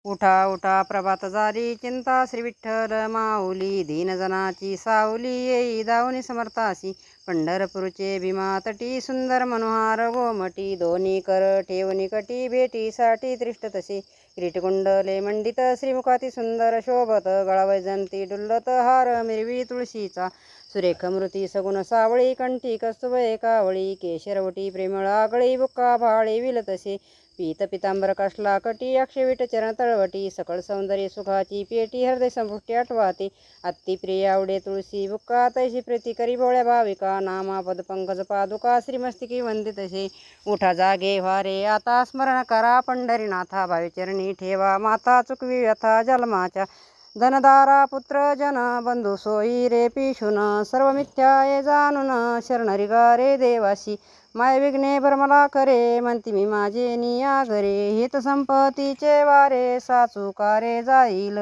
उठा उठा प्रभात झाली चिंता श्री विठ्ठल माऊली दीनजनाची सावली येई दावनी समर्थासी पंढरपूरचे भीमा तटी सुंदर मनोहार गोमटी दोन्ही कर ठेवणी कटी भेटीसाठी त्रिष्ट तसे किरीटकुंडले मंडित श्रीमुखाती सुंदर शोभत गळावैजंती डुल्लत हार मिरवी तुळशीचा सुरेख मृती सगुण सावळी कंठी कस्तुभ एकावळी केशरवटी प्रेमळ आगळी बुक्का भाळे विलतसे पीत पितांबर काष्ला कटी अक्षविट चरण तळवटी सकळ सौंदर्य सुखाची पेटी हृदय संपुष्टी आठवाते अति प्रिय आवडे तुळशी बुक्का तैशी प्रीती करी भोळ्या भाविका नामा पद पंकज पादुका श्रीमस्तिकी वंदितसे उठा जागे व्हारे आता स्मरण करा पंढरीनाथा भाविचरणी ठेवा माता चुकवी व्यथा जन्माच्या धनदारा पुत्र जन बंधू सोयी रे पिशून सर्व मिथ्या ये जाणून शरणरी रे देवाशी माय विघ्ने भरमला करे म्हणती मी माझे निया घरे हित संपत्तीचे वारे साचू कारे जाईल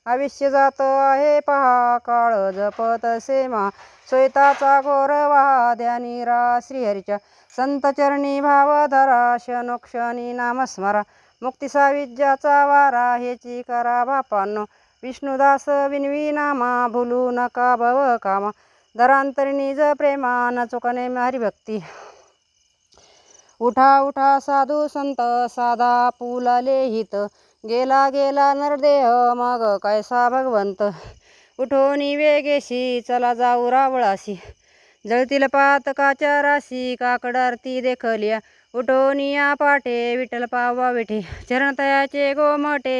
आयुष्य जात आहे पहा काळ जपत सेमा सोयताचा घोर वाद्यानी रा श्रीहरीच्या संत चरणी भाव धरा क्षणोक्षणी नामस्मरा मुक्ती साविज्याचा वारा हेची करा बापांनो विष्णुदास विनवी नामा भुलू नका भव कामा दरांतरिणी ज प्रेमा न चुकणे हरिभक्ती उठा उठा साधू संत साधा पुलाले हित गेला गेला नरदेह मग कैसा भगवंत उठोनी वेगेशी चला जाऊ रावळाशी जळतील पातकाच्या राशी काकडारती देखलिया उठोनिया पाटे विठ्ठल पावा विठे चरणतयाचे गोमटे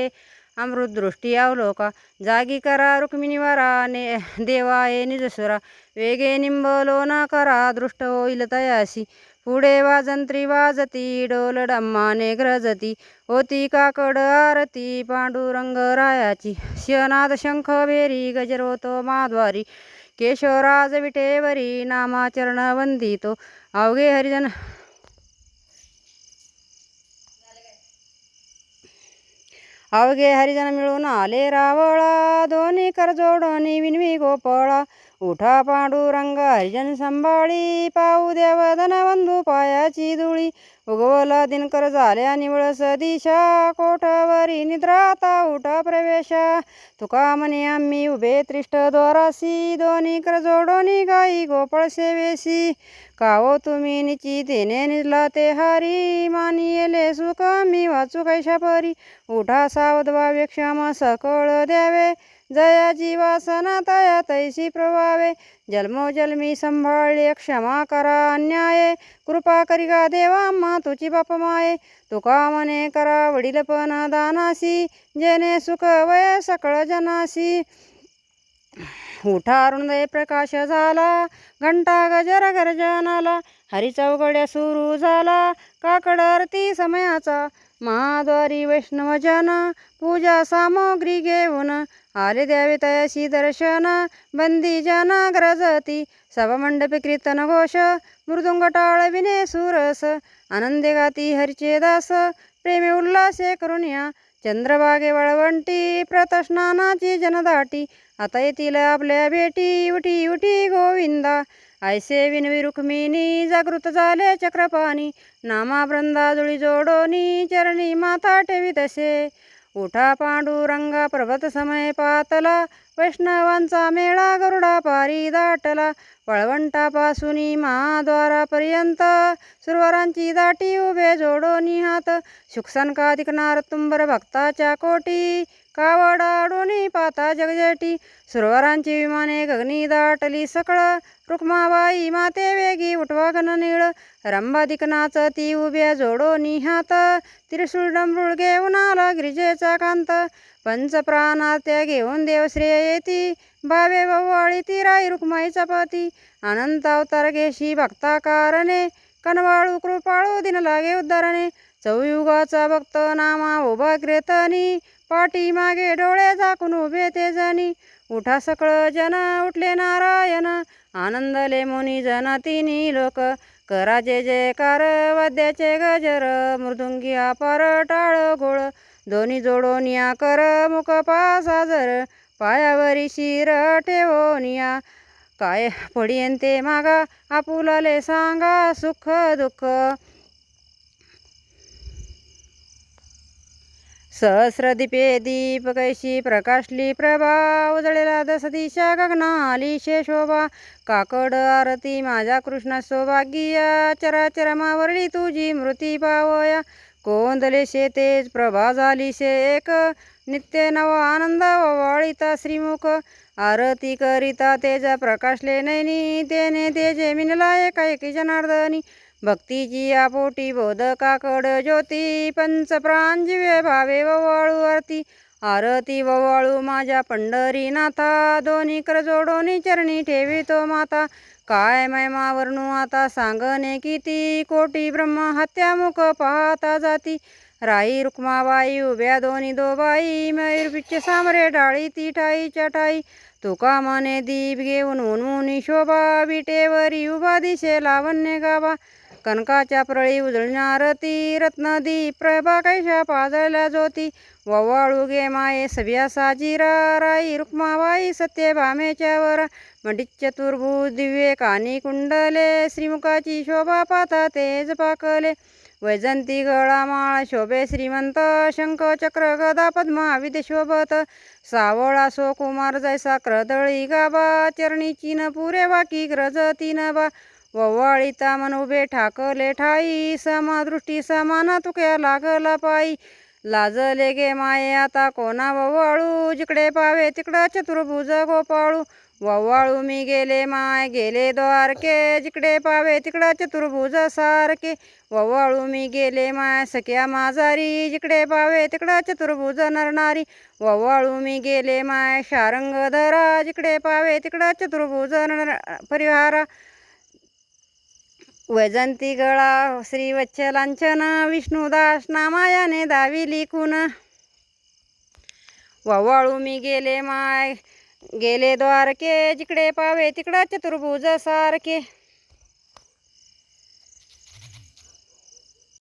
अमृतदृष्टी अवलोका जागी करा रुक्मिणीवरा ने देवाये निजसुरा वेगे निंबलो न करा दृष्ट होईल तयासी पुढे वाजंत्री वाजती डोल डम्माने ग्रजती होती काकड आरती पांडुरंग रायाची शिवनाद शंख भेरी गजर होतो माद्वारी केशवराज विटेवरी नामाचरण वंदितो अवघे हरिजन मिळून आले रावळा दोन्ही कर जोडणी विनवी गोपळा उठा पांडुरंग हरिजन संभाळी पाहू देव धनबंधू पायाची धुळी उगवला दिनकर झाल्या निवळ सदिशा कोठावरी निद्राता उठा प्रवेशा तुका म्हणे आम्ही उभे त्रिष्ट द्वारासी दोन्ही कर जोडोनी गाई गोपळ सेवेसी कावो तुम्ही निची तेने निजला ते हारी मानी येले सुख मी वाचू कैशा परी उठा सावध व्हावे क्षमा सकळ द्यावे जया जीवासना तया तैसी प्रभावे जन्मोजन्मी संभाळले क्षमा करा अन्याये कृपा करिगा देवा मा तुची बाप माये तुका मने करा वडीलपण दानासी जेने सुख वय सकळ जनासी उठा हृदय प्रकाश झाला घंटा गजर गर्जनाला हरिचौघड्या सुरू झाला काकड आरती समयाचा महाद्वारी वैष्णवजन पूजा सामग्री घेऊन आले द्यावे तयाशी दर्शन बंदी जन ग्रजती सभामंडपी कीर्तन घोष मृदुंग टाळ विने सुरस आनंदे गाती हरिचे दास प्रेमी उल्हासे करुण्या चंद्रभागे वळवंटी प्रतस्नानाची जनदाटी आता येतील आपल्या भेटी उठी उठी गोविंदा ऐसे विनवी रुक्मिणी जागृत झाले चक्रपाणी नामा वृंदाजुळी जोडोनी चरणी माथा ठेवी तसे उठा पांडुरंगा प्रभत समय पातला वैष्णवांचा मेळा गरुडा पारी दाटला वळवंटापासूनी महाद्वारापर्यंत सुरवरांची दाटी उभे जोडोनी हात शुकसनकाधिक नारतुंबर भक्ताच्या कोटी कावडाडोनी पाता जगजटी सुरवरांची विमाने गगनी दाटली सकळ रुक्माबाई माते वेगी उठवा गणनीळ रंभाधिक नाचती उभ्या जोडोनी हात त्रिशूळ डमरुळ घेऊन आला गिरिजेचा कांत पंचप्राणात्या घेऊन देवश्रेय येती भावे भवाळी ती राई रुक्माईचा पती अनंत अवतार घेशी भक्ता कारणे कनवाळू कृपाळू दिन लागे उद्धारणे चौयुगाचा भक्त नामा उभा कीर्तनी पाठी मागे डोळे झाकून उभे ते जणी उठा सकळ जन उठले नारायण आनंदले मुनी जन तिन्ही लोक करा जय जयकार वाद्याचे गजर मृदुंगी अपार टाळ गोळ दोन्ही जोडोनिया कर मुख पासाजर पायावरी शिर ठेवोनिया काय पडियंते मागा आपुलाले सांगा सुख दुःख सहस्रदीपे दीप कैशी प्रकाशली प्रभा उजळेला दस दिशा गगना आली शे शोभा काकड आरती माझ्या कृष्ण सौभाग्या चराचर मावरली तुझी मृती पावया कोंदले शे तेज प्रभा झाली शे एक नित्य नव आनंद ववाळीता श्रीमुख आरती करिता तेज प्रकाशले नैनी तेने तेजे मिनला एकाएकी जनार्दनी भक्तीची आपोटी बोधकाकड ज्योती पंचप्राण जिवे भावे ववाळू आरती आरती ववाळू माझ्या पंढरीनाथा दोन्ही कर जोडोनी चरणी ठेवितो माता काय महिमा वर्णू आता सांगणे किती कोटी ब्रह्म हत्यामुख पाहता जाती राई रुक्माबाई उभ्या दोन्ही दोबाई मयूरपिच्छ सामरे डाळी ती ठाईच्या ठाई तुका मने दीप घेऊन उन्मुनी शोभा विटेवरी उभा दिशे लावण्य गाभा कनकाच्या प्रळी उजळणारती रत्नदीप प्रभा कैशा पाजळल्या ज्योती ववाळू गे माये सभ्या साजीरा राई रुक्माबाई सत्यभामेच्या वरा मंडित चतुर्भुज दिव्ये कानी कुंडले श्रीमुखाची शोभा पाता तेज पाकले वैजंती गळामाळ शोभे श्रीमंत शंख चक्र गदा पद्मा विद्य शोभत सावळा सो कुमार जैसा क्रदळी गाबा चरणी चीन पुरे वाकी ग्रज तीन बा ववाळीता मन उभे ठाकले ठाई समादृष्टी समान तुक्या लागला पायी लाजले गे माये आता कोणा ववाळू जिकडे पावे तिकडं चतुर्भुज गोपाळू ववाळू मी गेले माय गेले द्वारके जिकडे पावे तिकडं चतुर्भुज सारखे ववाळू मी गेले माय सख्या माझारी जिकडे पावे तिकडं चतुर्भुज नरनारी ववाळू मी गेले माय शारंगधरा जिकडे पावे तिकडं चतुर्भुज परिहारा वैजंती गळा श्रीवत्सलांचन विष्णुदास नामायाने दावी लिखून ववाळू मी गेले माय गेले द्वारके जिकडे पावे तिकडं चतुर्भुज सारखे